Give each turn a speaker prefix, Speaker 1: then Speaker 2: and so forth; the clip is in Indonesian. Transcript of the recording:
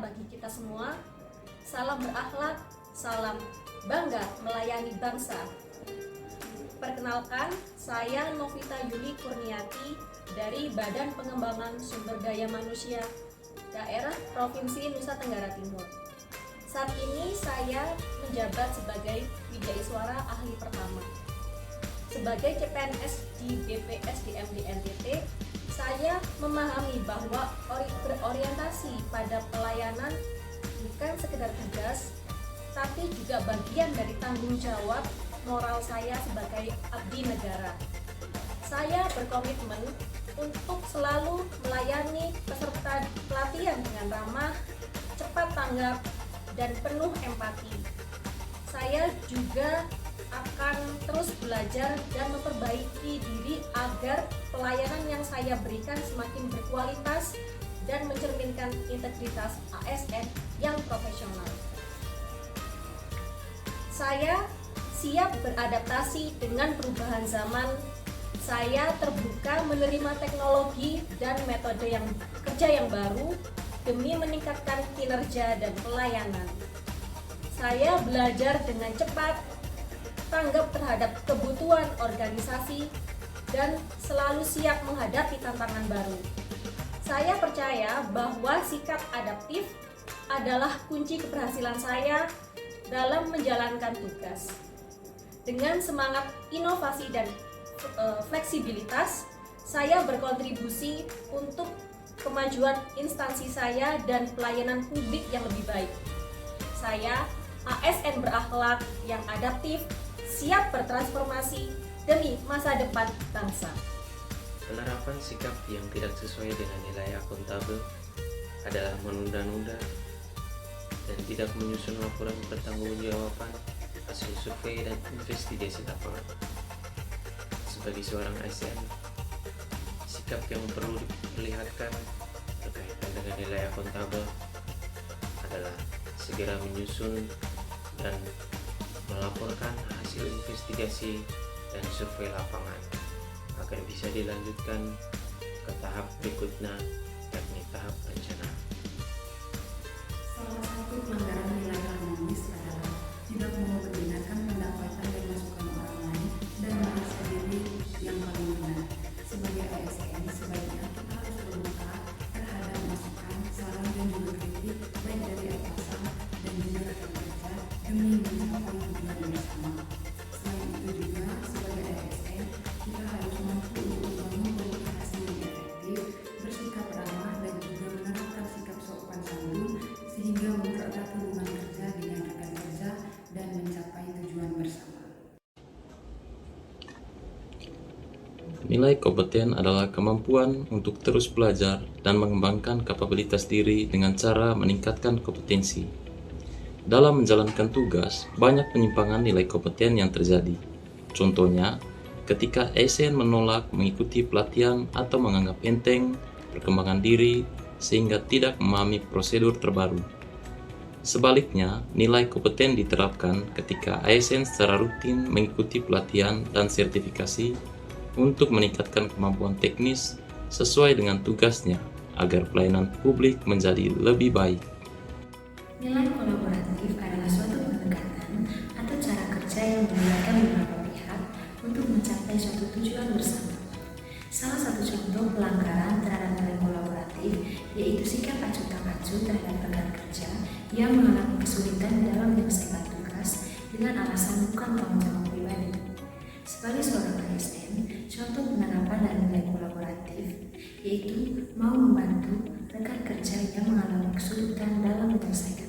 Speaker 1: bagi kita semua. Salam berakhlak, salam bangga melayani bangsa. Perkenalkan, saya Novita Yuli Kurniati dari Badan Pengembangan Sumber Daya Manusia Daerah Provinsi Nusa Tenggara Timur. Saat ini saya menjabat sebagai Wijaiswara Ahli Pertama. Sebagai CPNS di BPSDM di NTT, saya memahami bahwa berorientasi pada pelayanan bukan sekedar tugas, tapi juga bagian dari tanggung jawab moral saya sebagai abdi negara. Saya berkomitmen untuk selalu melayani peserta pelatihan dengan ramah, cepat tanggap, dan penuh empati. Saya juga akan terus belajar dan memperbaiki diri agar pelayanan yang saya berikan semakin berkualitas dan mencerminkan integritas ASN yang profesional. Saya siap beradaptasi dengan perubahan zaman. Saya terbuka menerima teknologi dan metode kerja yang baru demi meningkatkan kinerja dan pelayanan. Saya belajar dengan cepat, tanggap terhadap kebutuhan organisasi, dan selalu siap menghadapi tantangan baru. Saya percaya bahwa sikap adaptif adalah kunci keberhasilan saya dalam menjalankan tugas. Dengan semangat inovasi dan fleksibilitas, saya berkontribusi untuk kemajuan instansi saya dan pelayanan publik yang lebih baik. Saya ASN berakhlak yang adaptif, siap bertransformasi demi masa depan bangsa.
Speaker 2: Penerapan sikap yang tidak sesuai dengan nilai akuntabel adalah menunda-nunda dan tidak menyusun laporan pertanggungjawaban hasil survei dan investigasi lapangan. Sebagai seorang ASN, sikap yang perlu diperlihatkan berkaitan dengan nilai akuntabel adalah segera menyusun dan melaporkan hasil investigasi dan survei lapangan agar bisa dilanjutkan ke tahap berikutnya, yakni tahap rencana.
Speaker 3: Salah satu pelanggaran nilai harmonis adalah tidak mau mendengarkan pendapatan dan masukan orang lain dan merasa diri yang paling benar. Sebagai ASN, sebaiknya kita harus terbuka terhadap masukan, saran dan juga kritik baik dari atasan dan juga rekan kerja demi mencapai tujuan bersama. Selain itu juga sebagai ASN, kita harus mampu untuk membangun komunikasi yang efektif, bersikap ramah dan juga menerapkan sikap sopan santun sehingga mempererat hubungan kerja dengan rekan kerja dan mencapai tujuan bersama.
Speaker 4: Nilai kompeten adalah kemampuan untuk terus belajar dan mengembangkan kapabilitas diri dengan cara meningkatkan kompetensi. Dalam menjalankan tugas, banyak penyimpangan nilai kompeten yang terjadi. Contohnya, ketika ASN menolak mengikuti pelatihan atau menganggap enteng perkembangan diri sehingga tidak memahami prosedur terbaru. Sebaliknya, nilai kompeten diterapkan ketika ASN secara rutin mengikuti pelatihan dan sertifikasi untuk meningkatkan kemampuan teknis sesuai dengan tugasnya agar pelayanan publik menjadi lebih baik.
Speaker 5: Nilai kolaboratif adalah suatu pendekatan atau cara kerja yang melibatkan beberapa pihak untuk mencapai suatu tujuan bersama. Salah satu contoh pelanggaran terhadap nilai kolaboratif yaitu sikap acuh tak acuh terhadap rekan kerja yang mengalami kesulitan dalam menyelesaikan tugas dengan alasan bukan tanggung jawab pribadi. Sebagai seorang ASN, contoh penerapan dan nilai kolaboratif yaitu mau membantu rekan kerja yang mengalami kesulitan dalam menyelesaikan